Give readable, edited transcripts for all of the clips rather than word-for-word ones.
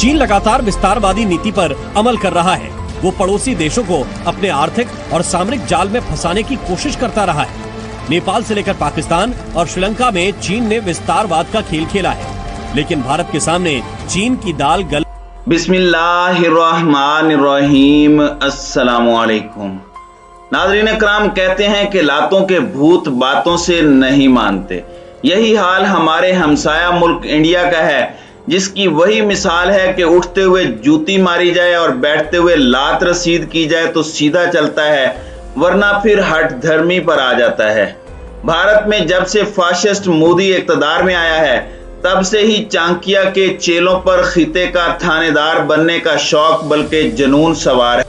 चीन लगातार विस्तारवादी नीति पर अमल कर रहा है। वो पड़ोसी देशों को अपने आर्थिक और सामरिक जाल में फंसाने की कोशिश करता रहा है। नेपाल से लेकर पाकिस्तान और श्रीलंका में चीन ने विस्तारवाद का खेल खेला है, लेकिन भारत के सामने चीन की दाल गल। बिस्मिल्लाहिर्रहमानिर्रहीम। अस्सलामुअलैकुम। नाज़रीन इकराम, कहते हैं कि लातों के भूत बातों से नहीं मानते। यही हाल हमारे हमसाया मुल्क इंडिया का है, जिसकी वही मिसाल है कि उठते हुए जूती मारी जाए और बैठते हुए लात रसीद की जाए तो सीधा चलता है, वरना फिर हठ धर्मी पर आ जाता है। भारत में जब से फाशिस्ट मोदी इक़्तिदार में आया है, तब से ही चाणक्य के चेलों पर खिते का थानेदार बनने का शौक बल्कि जुनून सवार है।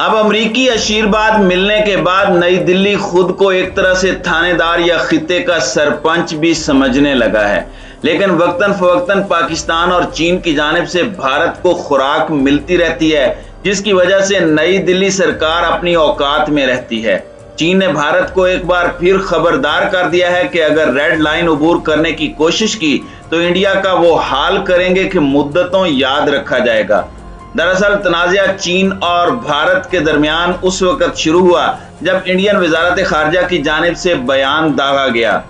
अब अमरीकी आशीर्वाद मिलने के बाद नई दिल्ली खुद को एक तरह से थानेदार या खिते का सरपंच भी समझने लगा है, लेकिन वक्तन फवक्तन पाकिस्तान और चीन की जानिब से भारत को खुराक मिलती रहती है, जिसकी वजह से नई दिल्ली सरकार अपनी औकात में रहती है। चीन ने भारत को एक बार फिर खबरदार कर दिया है कि अगर रेड लाइन अबूर करने की कोशिश की तो इंडिया का वो हाल करेंगे कि मुद्दतों याद रखा जाएगा। दरअसल तनाज़ा चीन और भारत के दरमियान उस वक्त शुरू हुआ जब इंडियन वजारत खारजा की जानिब से बयान दागा गया।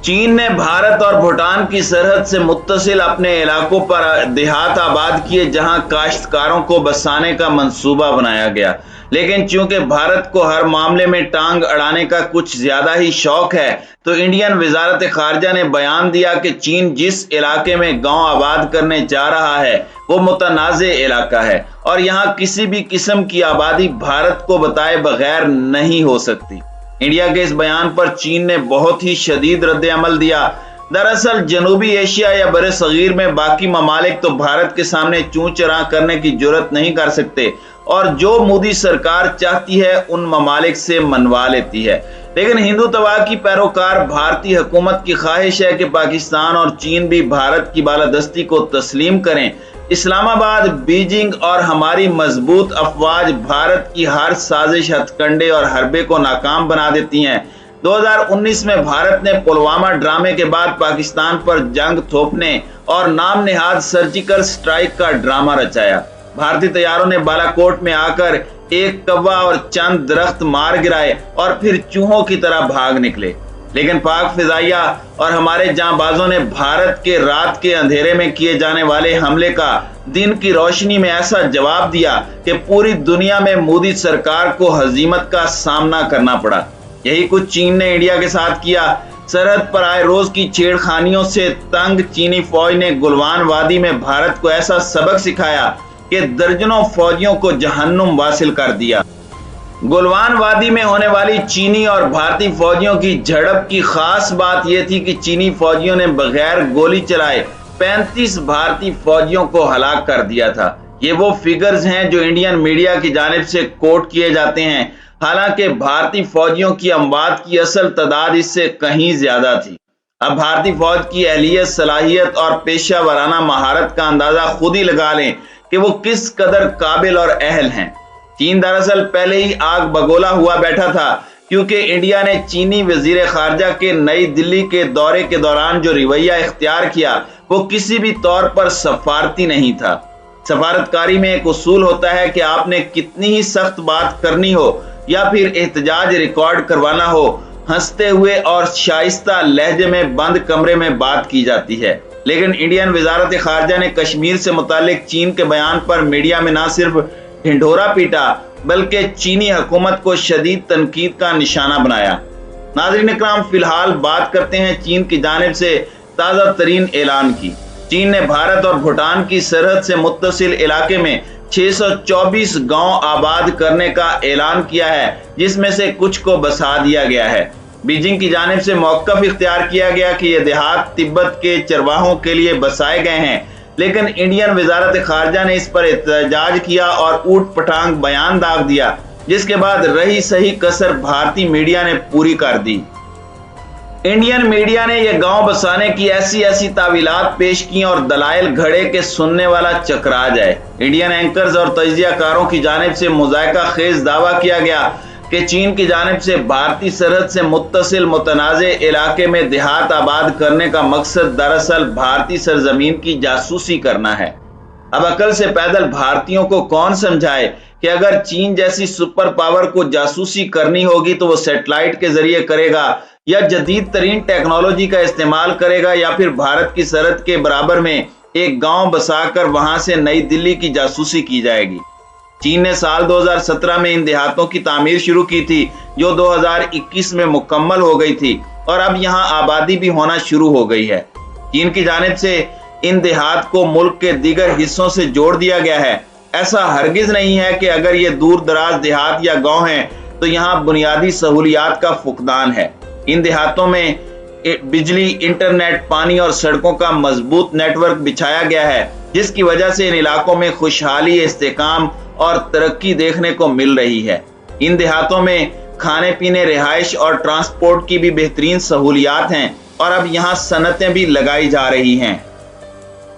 चीन ने भारत और भूटान की सरहद से मुत्तसिल अपने इलाकों पर देहात आबाद किए, जहां काश्तकारों को बसाने का मंसूबा बनाया गया, लेकिन चूंकि भारत को हर मामले में टांग अड़ाने का कुछ ज्यादा ही शौक है, तो इंडियन वजारत खारजा ने बयान दिया कि चीन जिस इलाके में गांव आबाद करने जा रहा है वो मुतनाज़े इलाका है और यहाँ किसी भी किस्म की आबादी भारत को बताए बगैर नहीं हो सकती। इंडिया के इस बयान पर चीन ने बहुत ही शदीद रद्द अमल दिया। दरअसल जनूबी एशिया या बड़े सगीर में बाकी ममालिक तो भारत के सामने चूं चरा करने की जुर्रत नहीं कर सकते और जो मोदी सरकार चाहती है उन ममालिक से मनवा लेती है, लेकिन हिंदुत्व की पैरोकार भारतीय हुकूमत की ख्वाहिश है कि पाकिस्तान और चीन भी भारत की बालादस्ती को तस्लीम करें। इस्लामाबाद, बीजिंग और हमारी मजबूत अफवाज भारत की हर साजिश, हथकंडे और हरबे को नाकाम बना देती हैं। 2019 में भारत ने पुलवामा ड्रामे के बाद पाकिस्तान पर जंग थोपने और नाम नेहाद सर्जिकल स्ट्राइक का ड्रामा रचाया। भारतीय तैयारों ने बालाकोट में आकर एक कौवा और चंद दरख्त मार गिराए और फिर चूहों की तरह भाग निकले, लेकिन पाक फिजाइया और हमारे जांबाजों ने भारत के रात के अंधेरे में किए जाने वाले हमले का दिन की रोशनी में ऐसा जवाब दिया कि पूरी दुनिया में मोदी सरकार को हजीमत का सामना करना पड़ा। यही कुछ चीन ने इंडिया के साथ किया। सरहद पर आए रोज की छेड़खानियों से तंग चीनी फौज ने गुलवान वादी में भारत को ऐसा सबक सिखाया कि दर्जनों फौजियों को जहन्नुम वासिल कर दिया। गुलवान वादी में होने वाली चीनी और भारतीय फौजियों की झड़प की खास बात यह थी कि चीनी फौजियों ने बगैर गोली चलाए 35 भारतीय फौजियों को हलाक कर दिया था। ये वो फिगर्स हैं जो इंडियन मीडिया की जानिब से कोट किए जाते हैं, हालांकि भारतीय फौजियों की अमवात की असल तादाद इससे कहीं ज्यादा थी। अब भारतीय फौज की अहलियत, सलाहियत और पेशा वराना महारत का अंदाजा खुद ही लगा लें कि वो किस कदर काबिल और अहल हैं। चीन दरअसल पहले ही आग बगोला हुआ बैठा था, क्योंकि इंडिया ने चीनी वजीर खारजा के नई दिल्ली के दौरे के दौरान जो रवैया इख्तियार किया वो किसी भी तौर पर सफारती नहीं था। सफारतकारी में एक उसूल होता है कि आपने कितनी ही सख्त बात करनी हो या फिर एहतजाज रिकॉर्ड करवाना हो, हंसते हुए और शाइस्ता लहजे में बंद कमरे में बात की जाती है। लेकिन इंडियन वजारत खारजा ने कश्मीर से मुतालिक चीन के बयान पर मीडिया में न सिर्फ ढिंढोरा पीटा बल्कि चीनी हुकूमत को शदीद तनकीद का निशाना बनाया। नाज़रीन इकराम, फिलहाल बात करते हैं चीन की जानिब से ताज़ा तरीन ऐलान की। चीन ने भारत और भूटान की सरहद से मुत्तसिल इलाके में 624 गांव आबाद करने का ऐलान किया है, जिसमें से कुछ को बसा दिया गया है। बीजिंग की जानिब से मौक़िफ़ इख्तियार किया गया कि ये देहात तिब्बत के चरवाहों के लिए बसाए गए हैं, लेकिन इंडियन वजारत खारजा ने इस पर एहतजाज किया और ऊट पटांग बयान दाग दिया, जिसके बाद रही सही कसर भारतीय मीडिया ने पूरी कर दी। इंडियन मीडिया ने यह गांव बसाने की ऐसी तावीलात पेश की और दलाइल घड़े के सुनने वाला चकरा जाए। इंडियन एंकर्स और तजियाकारों की जानिब से मुज़ायका खेज दावा किया गया कि चीन की जानिब से भारतीय सरहद से मुत्तसिल मुतनाज़े इलाके में देहात आबाद करने का मकसद दरअसल भारतीय सरजमीन की जासूसी करना है। अब अकल से पैदल भारतीयों को कौन समझाए कि अगर चीन जैसी सुपर पावर को जासूसी करनी होगी तो वो सैटेलाइट के जरिए करेगा या जदीद तरीन टेक्नोलॉजी का इस्तेमाल करेगा या फिर भारत की सरहद के बराबर में एक गांव बसाकर वहां से नई दिल्ली की जासूसी की जाएगी। चीन ने साल 2017 में इन देहातों की तामीर शुरू की थी जो 2021 में मुकम्मल हो गई थी और अब यहां आबादी भी होना शुरू हो गई है। चीन की जानिब से इन देहात को मुल्क के दीगर हिस्सों से जोड़ दिया गया है। ऐसा हरगिज नहीं है कि अगर ये दूर दराज देहात या गांव हैं तो यहाँ बुनियादी सहूलियात का फुकदान है। इन देहातों में बिजली, इंटरनेट, पानी और सड़कों का मजबूत नेटवर्क बिछाया गया है जिसकी वजह से इन इलाकों में खुशहाली, इस्तेकाम और तरक्की देखने को मिल रही है। इन देहातों में खाने पीने, रिहाइश और ट्रांसपोर्ट की भी बेहतरीन सहूलियात हैं और अब यहाँ सनतें भी लगाई जा रही हैं।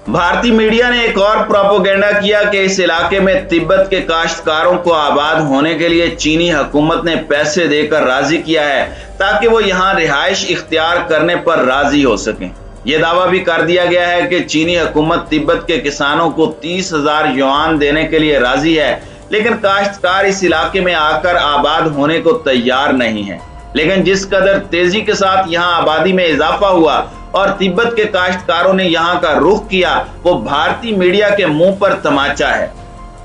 भारतीय मीडिया ने एक और प्रोपेगेंडा किया कि इस इलाके में तिब्बत के काश्तकारों को आबाद होने के लिए चीनी हुकूमत ने पैसे देकर राजी किया है ताकि वो यहाँ रिहाइश इख्तियार करने पर राजी हो सकें। यह दावा भी कर दिया गया है कि चीनी हुकूमत तिब्बत के किसानों को 30,000 युआन देने के लिए राजी है, लेकिन काश्तकार इस इलाके में आकर आबाद होने को तैयार नहीं है। लेकिन जिस कदर तेजी के साथ यहाँ आबादी में इजाफा हुआ और तिब्बत के काश्तकारों ने यहाँ का रुख किया, वो भारतीय मीडिया के मुंह पर तमाचा है।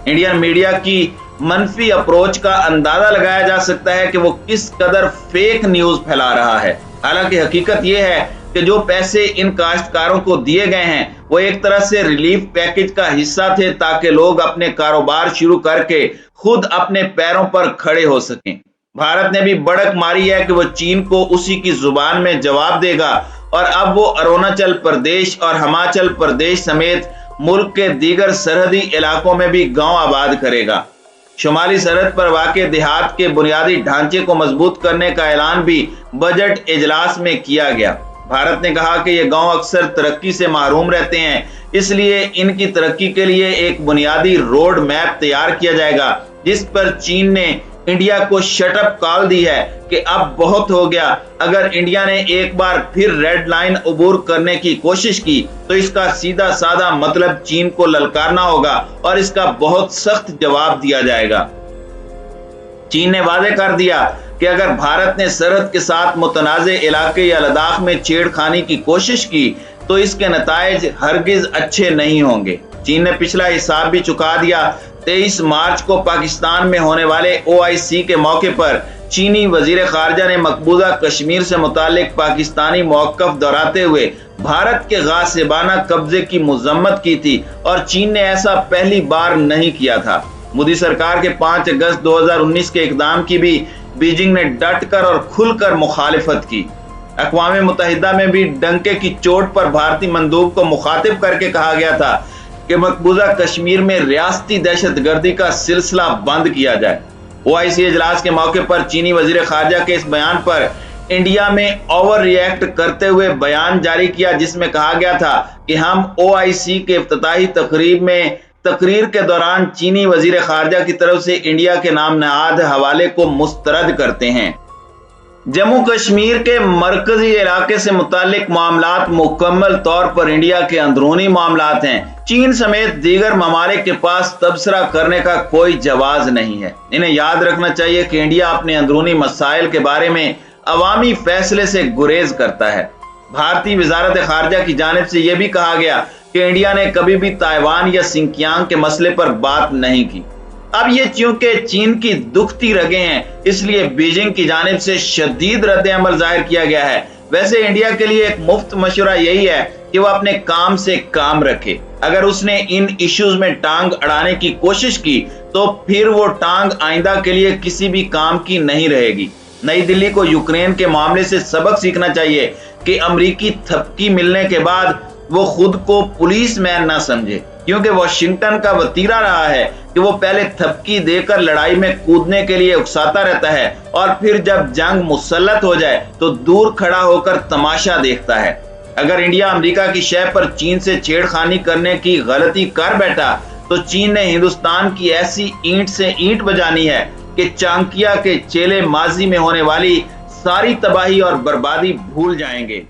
इंडियन मीडिया की मनफी अप्रोच का अंदाजा लगाया जा सकता है कि वो किस कदर फेक न्यूज फैला रहा है। हालांकि हकीकत ये है कि जो पैसे इन काश्तकारों को दिए गए हैं वो एक तरह से रिलीफ पैकेज का हिस्सा थे ताकि लोग अपने कारोबार शुरू करके खुद अपने पैरों पर खड़े हो सकें। भारत ने भी बढ़क मारी है कि वो चीन को उसी की जुबान में जवाब देगा और अब वो अरुणाचल प्रदेश और हिमाचल प्रदेश समेत मुल्क के दीगर सरहदी इलाकों में भी गांव आबाद करेगा। शुमाली सरहद पर वाक़े देहात के बुनियादी ढांचे को मजबूत करने का ऐलान भी बजट इजलास में किया गया। भारत ने कहा कि ये गांव अक्सर तरक्की से महरूम रहते हैं, इसलिए इनकी तरक्की के लिए एक बुनियादी रोड मैप तैयार किया जाएगा, जिस पर चीन ने इंडिया को शटअप कॉल दी है कि अब बहुत हो गया। अगर इंडिया ने एक बार फिर रेड लाइन अबूर करने की कोशिश की तो इसका सीधा साधा मतलब चीन को ललकारना होगा और इसका बहुत सख्त जवाब दिया जाएगा। चीन ने वादे कर दिया कि अगर भारत ने सरहद के साथ मुतनाज़े इलाके या लद्दाख में छेड़खानी की कोशिश की तो इसके नताइज हरगिज अच्छे नहीं होंगे। चीन ने पिछला हिसाब भी चुका दिया। 23 मार्च को पाकिस्तान में होने वाले OIC के मौके पर चीनी वजीर खारजा ने मकबूजा कश्मीर से मुतालिक पाकिस्तानी मौक़िफ़ दोहराते हुए भारत के गासिबाना कब्जे की मज़म्मत की थी और चीन ने ऐसा पहली बार नहीं किया था। मोदी सरकार के 5 अगस्त 2019 के इक़दाम की भी बीजिंग ने डटकर और खुलकर मुखालिफत की। अक़वाम मुत्तहिदा में भी डंके की चोट पर भारतीय मंदूब को मुखातिब करके कहा गया था कि मकबूजा कश्मीर में रियासती दहशतगर्दी का सिलसिला बंद किया जाए। OIC इजलास के मौके पर चीनी वजीर खारजा के इस बयान पर इंडिया में ओवर रिएक्ट करते हुए बयान जारी किया, जिसमें कहा गया था कि हम OIC के इफ्तिताही तकरीर के दौरान चीनी वजीर खारजा की तरफ से इंडिया के नाम नहाद हवाले को मुस्तरद करते हैं। जम्मू कश्मीर के मरकजी इलाके से मुतालिक मामलात मुकम्मल तौर पर इंडिया के अंदरूनी मामलात हैं। चीन समेत दीगर ममालिक के पास तबसरा करने का कोई जवाज नहीं है। इन्हें याद रखना चाहिए कि इंडिया अपने अंदरूनी मसाइल के बारे में अवामी फैसले से गुरेज करता है। भारतीय वजारत खारजा की जानिब से यह भी कहा गया कि इंडिया ने कभी भी ताइवान या सिंकियांग के मसले पर बात नहीं की। अब ये चूंकि चीन की दुखती रगें हैं, इसलिए बीजिंग की जानिब से शदीद रद्द-ए-अमल जाहिर किया गया है। वैसे इंडिया के लिए एक मुफ्त मशवरा यही है कि वो अपने काम से काम रखे। अगर उसने इन इश्यूज में टांग अड़ाने की कोशिश की तो फिर वो टांग आइंदा के लिए किसी भी काम की नहीं रहेगी। नई दिल्ली को यूक्रेन के मामले से सबक सीखना चाहिए कि अमरीकी थपकी मिलने के बाद वो खुद को पुलिस मैन ना समझे, क्योंकि वाशिंगटन का वतीरा रहा है कि वो पहले थपकी देकर लड़ाई में कूदने के लिए उकसाता रहता है और फिर जब जंग मुसल्लत हो जाए तो दूर खड़ा होकर तमाशा देखता है। अगर इंडिया अमेरिका की शय पर चीन से छेड़खानी करने की गलती कर बैठा तो चीन ने हिंदुस्तान की ऐसी ईंट से ईंट बजानी है कि चाणक्य के चेले माजी में होने वाली सारी तबाही और बर्बादी भूल जाएंगे।